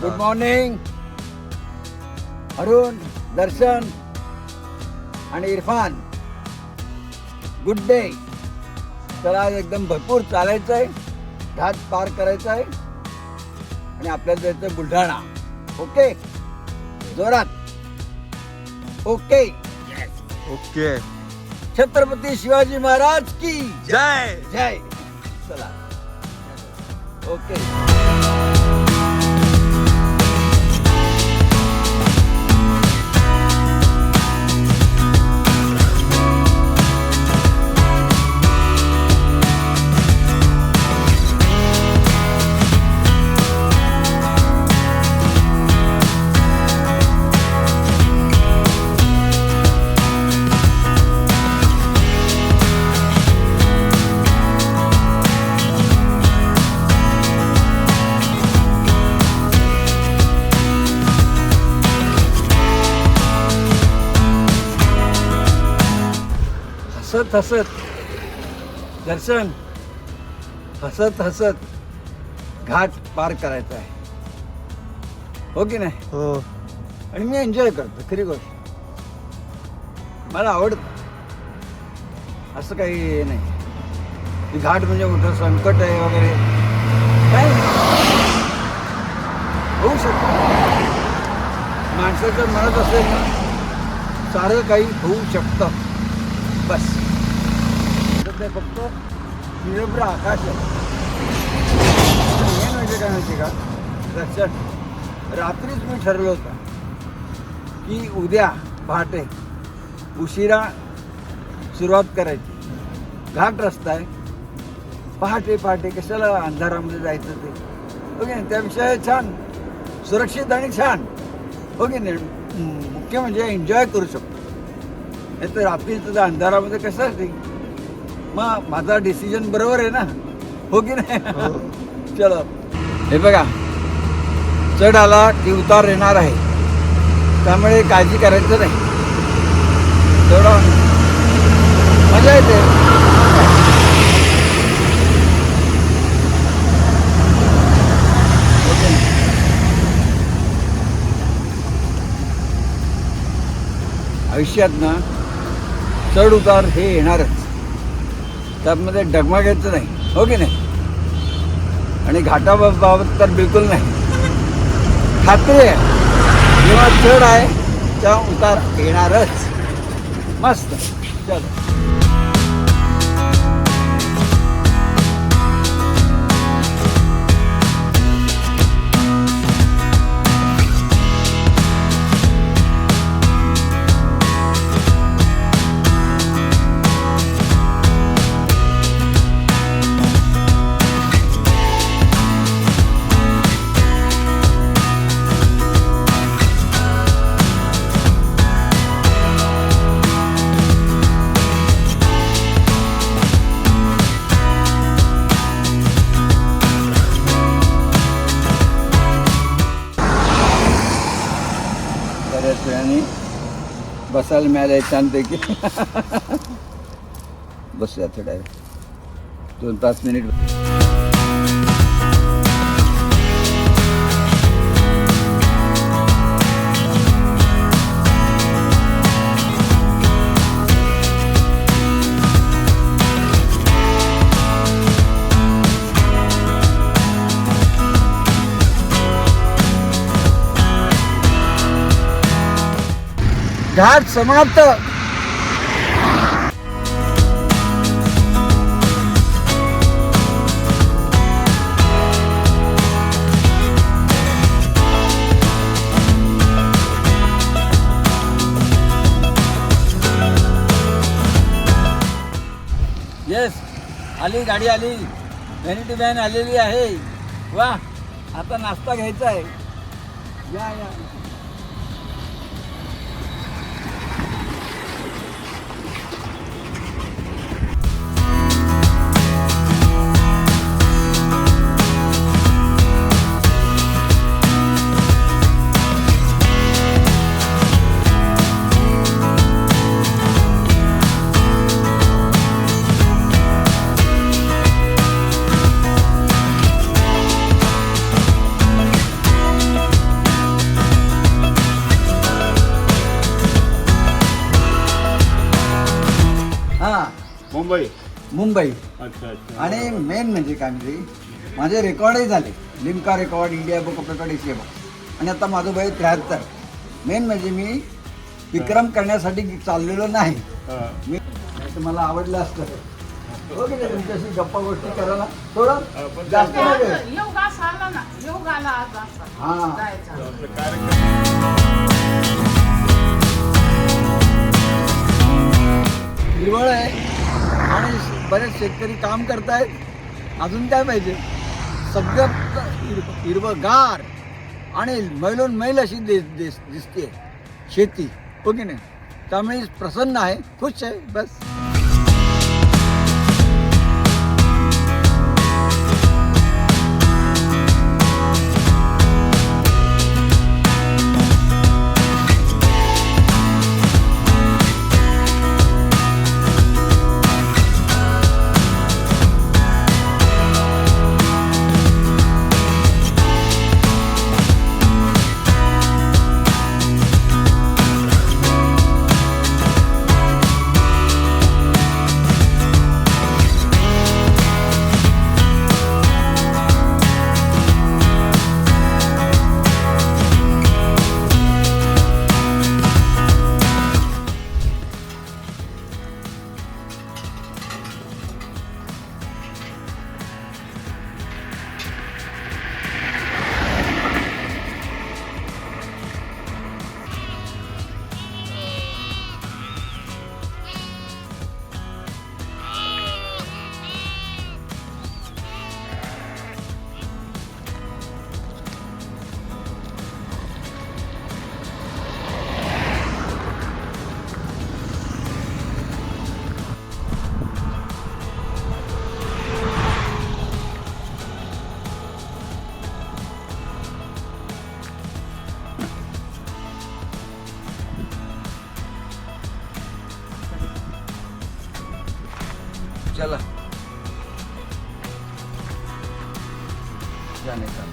Good morning Arun, दर्शन आणि Irfan. Good day. तर आज एकदम भरपूर चालायचं आहे, घाट पार करायचा आहे आणि आपल्याला जायचं बुलढाणा. ओके, जोरात. Okay okay. छत्रपती शिवाजी महाराज की जय. जय. चला. ओके. हसत हसत दर्शन, हसत हसत घाट पार करायचा आहे, हो की नाही? हो. आणि मी एन्जॉय करतो, खरी गोष्ट. मला आवडतं, असं काही नाही की घाट म्हणजे मोठं संकट आहे वगैरे, काय होऊ शकतं. माणसाचं मनात असेल ना, सारं काही होऊ शकतं. बस ते फक्त निरभ्र आकाश आहे. मेन म्हणजे काय माहिती का दर्शन, रात्रीच मी ठरलं होतं की उद्या पहाटे उशिरा सुरुवात करायची. घाट रस्ता आहे, पहाटे पहाटे कशाला अंधारामध्ये जायचं ते, हो की नाही? त्यापेक्षा छान, सुरक्षित आणि छान, हो की नाही? मुख्य म्हणजे एन्जॉय करू शकतो. नाही तर रात्रीचं अंधारामध्ये कसं असते. मग माझा डिसिजन बरोबर आहे ना, हो की नाही? चलो. हे बघा, चढ आला की उतार येणार आहे, त्यामुळे काळजी करायचं नाही. तेवढं मजा येते. आयुष्यात ना चढ उतार हे येणारच, त्यामध्ये डगमगायचं नाही, हो की नाही? आणि घाटाबाबत तर बिलकुल नाही. खात्री आहे, जेव्हा चढ आहे तेव्हा उतार येणारच. मस्त. चलो. बऱ्याच वेळाने बसायला मिळालं छानपैकी. बसूया थोड्या वेळ, 2-5 मिनिट. घाट समाप्त. येस, आली गाडी, आली व्हॅनिटी व्हॅन आलेली आहे. वा, आता नाश्ता घ्यायचा आहे. या या. मुंबई. मुंबई. अच्छा अच्छा. आणि मेन म्हणजे काय म्हणजे माझे रेकॉर्डही झाले, Limca record, India book of record, Asia book. आणि आता माझं वय 73. मेन म्हणजे मी विक्रम करण्यासाठी चाललेलो नाही. हा. मी नाही तर मला आवडलं असतं हो की नाही तुमच्याशी गप्पा गोष्टी करायला थोडं जास्त नाही वेळ. योग असा आला ना, योग आला आज असा हा. जायचा. आपलं कार्यक्रम हिरवळ आहे आणि बरेच शेतकरी काम करतायत. अजून काय पाहिजे, सगळं हिरवगार आणि मैलोन मैल अशी दिसते शेती हो की नाही. त्यामुळे प्रसन्न आहे, खुश आहे बस. चला जाने का.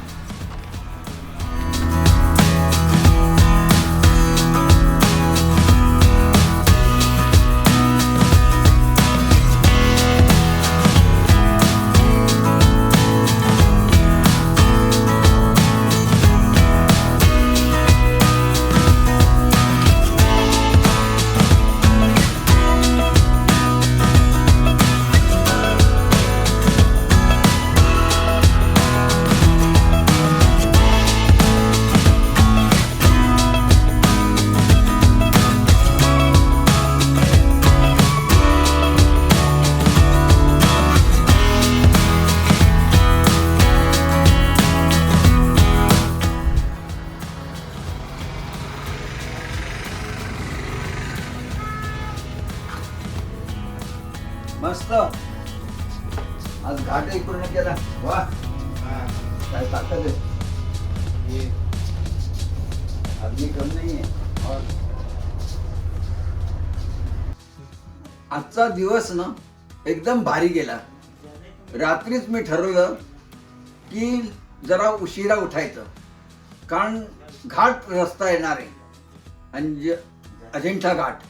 मस्त. आज घाटही पूर्ण केला. वा काय ताकद आहे, आदमी कम नाही आहे. और आजचा दिवस ना एकदम भारी गेला. रात्रीच मी ठरवलं की जरा उशिरा उठायचं, कारण घाट रस्ता येणार आहे आणि अजिंठा घाट.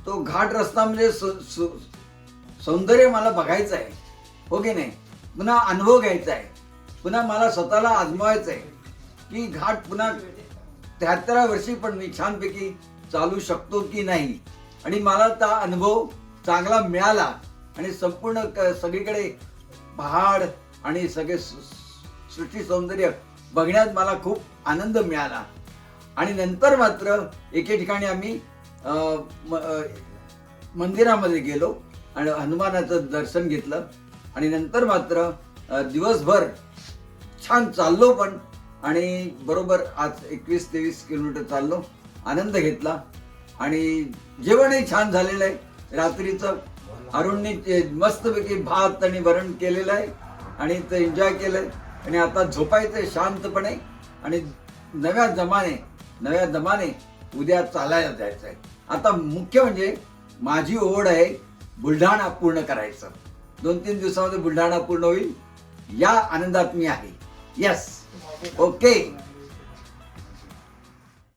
तो घाट रस्ता म्हणजे सौंदर्य मला बघायचं आहे हो की नाही. पुन्हा अनुभव घ्यायचा आहे, पुन्हा मला स्वतःला आजमावायचं आहे की घाट पुन्हा 73 वर्षी पण मी छानपैकी चालू शकतो की नाही. आणि मला त्या अनुभव चांगला मिळाला आणि संपूर्ण सगळीकडे पहाड आणि सगळे सृष्टी सौंदर्य बघण्यात मला खूप आनंद मिळाला. आणि नंतर मात्र एके ठिकाणी आम्ही मंदिरामध्ये गेलो आणि हनुमानाचं दर्शन घेतलं. आणि नंतर मात्र दिवसभर छान चाललो पण, आणि बरोबर आज 21-23 किलोमीटर चाललो, आनंद घेतला. आणि जेवणही छान झालेलं आहे. रात्रीचं अरुणने मस्तपैकी भात आणि वरण केलेलं आहे आणि ते एन्जॉय केलंय. आणि आता झोपायचं शांतपणे आणि नव्या दमाने उद्या चालायला जायचं आहे. आता मुख्य म्हणजे माझी ओढ आहे बुलढाणा पूर्ण करायचं. 2-3 दिवसामध्ये बुलढाणा पूर्ण होईल, या आनंदात मी आहे. Yes, okay.